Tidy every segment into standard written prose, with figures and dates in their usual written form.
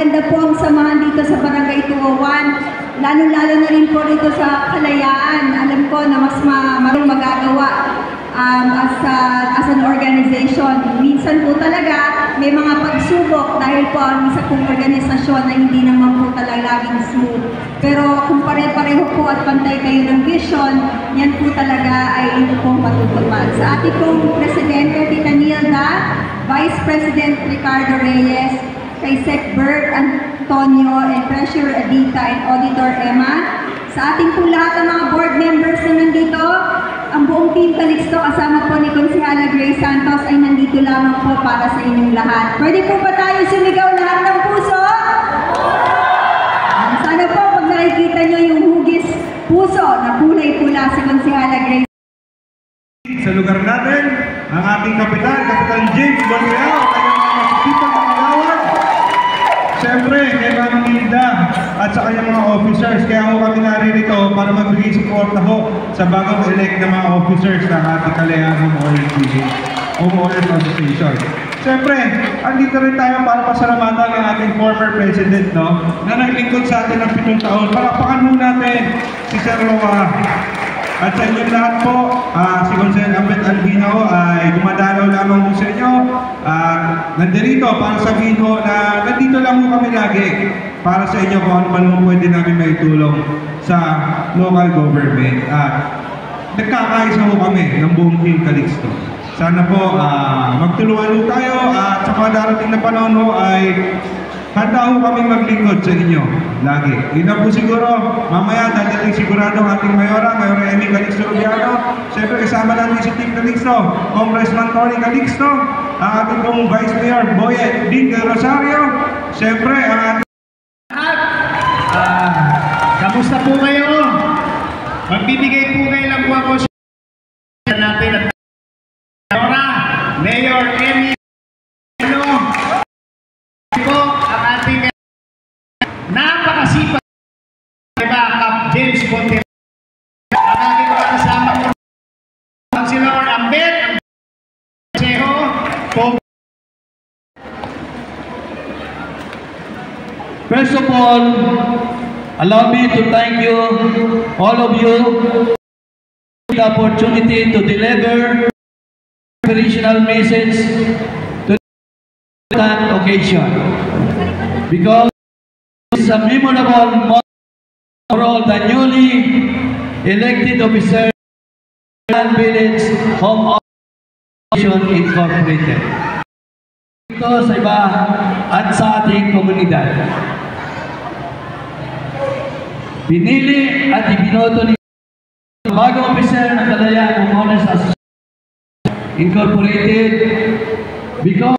maganda po ang samahan dito sa Barangay 201, lalo-lalo na rin po rito sa Kalayaan. Alam ko na mas magagawa as an organization. Minsan po talaga may mga pagsubok dahil po ang isa pong organisasyon na hindi naman po talaga laging smooth. Pero kung pare-pareho po at pantay kayo ng vision, yan po talaga ay ito pong matutupad. Sa ating pong Presidente, Tita Nilda, Vice President Ricardo Reyes, kay Sec Bert Antonio, and Treasurer Adita, and Auditor Emma, sa ating po lahat ng mga board members na nandito, ang buong Team Calixto kasama po ni Konsehala Grace Santos ay nandito lamang po para sa inyong lahat. Pwede po ba tayo sumigaw lahat ng puso? Sana po pag nakikita nyo yung hugis puso na kulay-pula si Konsehala Grace. Sa lugar natin, ang ating kapitan, Kapitan James Bonreal, kanyang mga masisipag na kagawad. Siyempre, kay Ma'am Nilda at sa kanyang mga officers. Kaya ho kami naririto para magbigay support na ho sa bagong elect na mga officers ng ating Kalayaan Homeowners Association. Siyempre, andito rin tayo para pasalamatan ang ating former president, no? Na naglingkod sa atin ng 7 taon. Palakpakan ho natin si Sir Roa. At sa inyo lahat po, si Consen Ambet Albino ay dumadalaw lamang po sa inyo. Nandirito para sabihin ho na nandito lang po kami lagi para sa inyo kung ano man po pwede namin maitulong sa local government. Nagkakaisa ho kami ng buong Team Calixto. Sana po magtulungan ho tayo at sa mga darating na panahon ho ay handa ho kaming maglingkod sa inyo lagi. Yun na po siguro, mamaya dadating sigurado ang ating Mayora Emmy Calixto Rubiano. Siyempre kasama natin si Team Calixto, Congressman Tony Calixto, ang ating pong Vice Mayor Boyet Dean Del Rosario. Siyempre ang ating kamusta po kayo? Magbibigay po kayo lang po ako sa natin at Mayor Emmy po ang ating napakasipag Kap James Bonte, ang ating mga kasama po Councilor Ambet Seho po. First of all, allow me to thank you, all of you, for the opportunity to deliver inspirational message to that occasion. Because this is a memorable moment for all the newly elected officers and Village Home Association Incorporated. Ito sa iba at sa ating komunidad. Pinili at ibinoto ni bagong officer ng Kalayaan Homeowners Association Incorporated because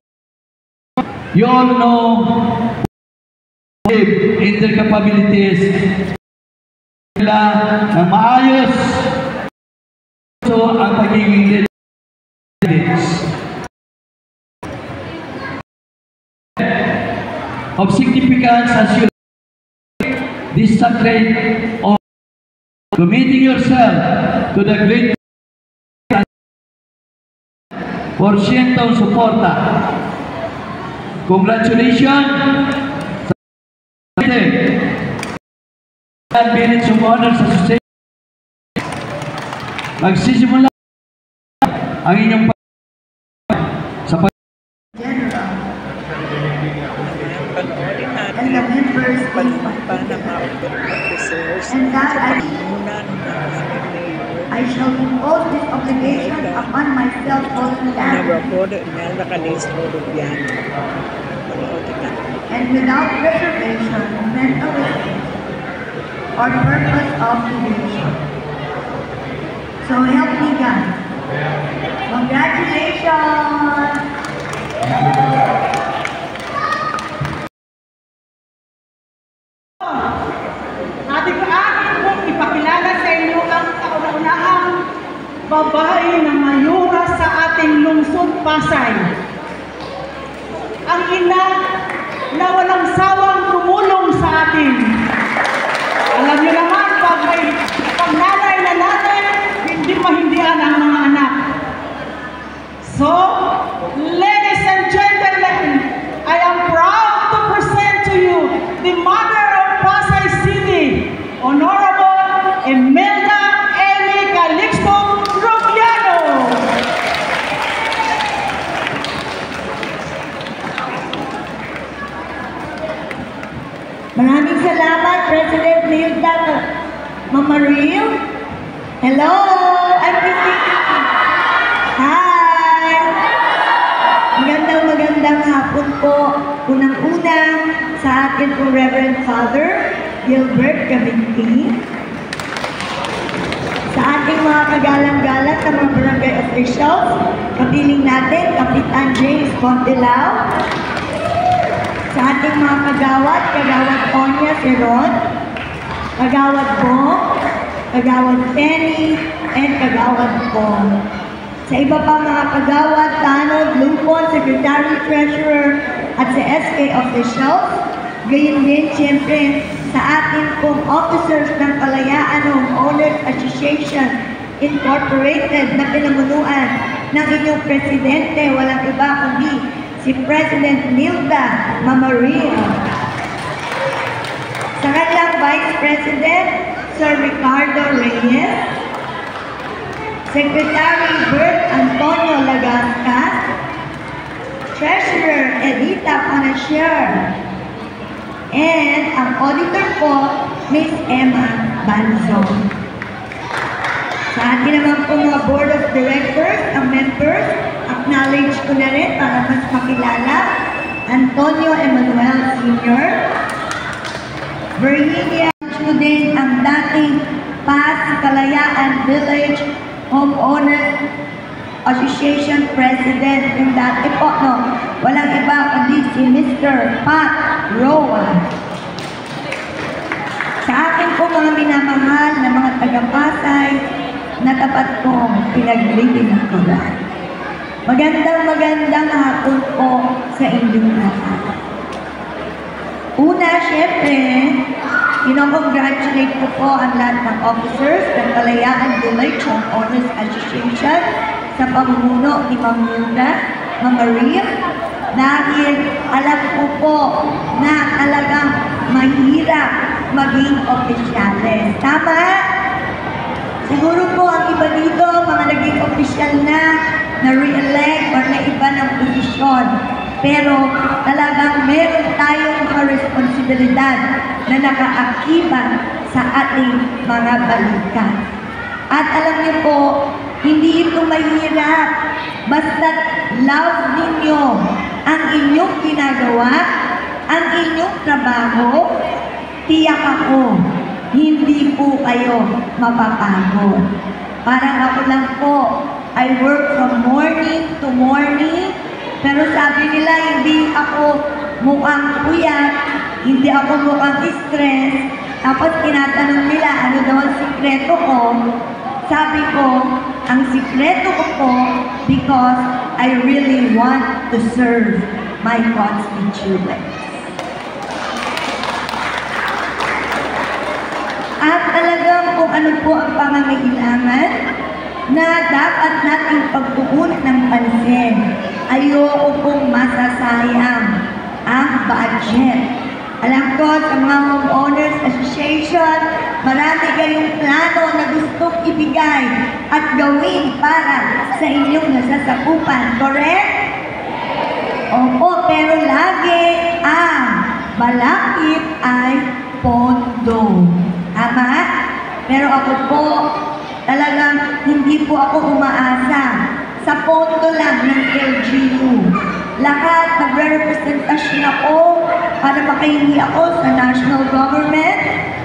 you all know in their capabilities nila na maayos so ang pagiging leaders of significance as you this sacred of committing yourself to the great porsyentong suporta. Congratulations sa Village Homeowners Association. Magsisimula ang inyong sa and the members and that I shall impose this obligation upon myself voluntarily and without reservation, mental or purpose of evasion. So help me God. Congratulations! Ating pong ipakilala sa inyo ang kauna-unahang babae na mayora sa ating lungsod Pasay. Ang ina na walang sawang tumulong sa atin. Alam niyo naman, pag nanay na natin, hindi mahindihan ang mga anak. So, ladies and gentlemen, I am proud to present to you unang-una sa atin po Reverend Father Gilbert Gaminti, sa ating mga kagalang-galang na mga barangay officials, kapiling natin, Kapitan James Pontilao, sa ating mga kagawad, Kagawad Tonya Seron, Kagawad Bong, Kagawad Penny, and Kagawad Bong. Sa iba pa mga kagawad, Tanod, Lupon, Secretary Treasurer, at sa SK officials, gayon din, siyempre, sa ating pong officers ng Kalayaan Homeowners Association Incorporated na pinamunuan ng inyong presidente, walang iba kundi si President Nilda Mamaria. Sa kanilang Vice President, Sir Ricardo Reyes, Secretary Bert Antonio Lagascas, Treasurer Edita Panasher, and ang auditor po, Miss Emma Banzon. Sa atin naman po mga Board of Directors, ang members, acknowledge ko na rin para mas makilala, Antonio Emanuel Sr., Virginia ko din ang dating PAS Kalayaan Village Homeowners Association President, yung dati po, no, walang iba kundi si Mr. Pat Rowan. Sa akin po mga minamahal na mga taga-Pasay, na tapat kong pinaglilingkuran ko na. Magandang hapon po sa inyong lahat. Una, syempre, congratulate ko po ang lahat ng officers ng Kalayaan Village Homeowners Association sa pamumuno ni Ma'am Nilda Mamaria, dahil alam ko po na talagang mahirap maging opisyales. Tama? Siguro po ang iba dito, mga naging opisyal na re-elect or na iba ng posisyon. Pero talagang meron tayong mga responsibilidad na nakaakibat sa ating mga balikan. At alam niyo po, hindi ito mahirap. Basta't love ninyo ang inyong ginagawa, ang inyong trabaho, tiyak ako, hindi po kayo mapapagod. Parang ako lang po, I work from morning to morning, pero sabi nila hindi ako mukhang puyat, hindi ako mukhang stress. Tapos tinatanong nila ano daw ang sikreto ko. Sabi ko, ang sikreto ko po because I really want to serve my constituents. At talagang kung ano po ang pangangailangan na dapat nating pagtuunan ng pansin. Ayoko pong masasayang ang budget. Alam ko sa mga Homeowners Association, marami kayong plano na gustong ibigay at gawin para sa inyong nasasakupan. Correct? Opo, pero lagi ang balakid ay pondo. Tama? Pero ako po, talagang hindi po ako umaasa sa pondo lang ng LGU. Lahat, magre-representasyon ako para makahingi ako sa national government,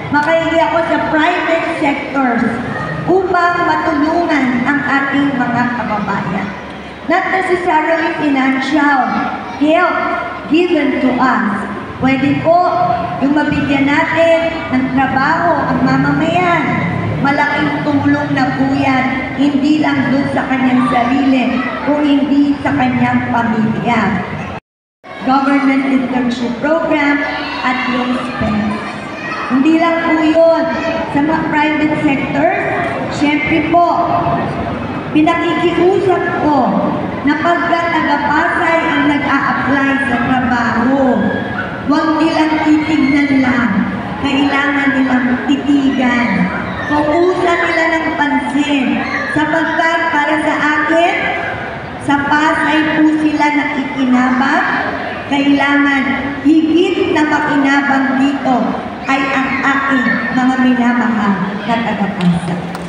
makahingi ako sa private sectors upang matulungan ang ating mga kababayan. Not necessarily financial help given to us. Pwede po yung mabigyan natin ng trabaho ang mamamayan. Malaking tulong na po yan, hindi lang doon sa kanyang sarili, kung hindi sa kanyang pamilya. Government internship program at yung SPEC. Hindi lang po yun. Sa mga private sector, syempre po, pinakikiusap ko na pagka taga-Pasay ang nag-a-apply sa trabaho, huwag nilang titignan lang, kailangan nilang titigan. Pauusan nila ng pansin, sapagkat para sa akin, sa Pasay po sila nakikinabang, kailangan higit na makinabang dito ay ang aking mga minamahal na taga-Pasay.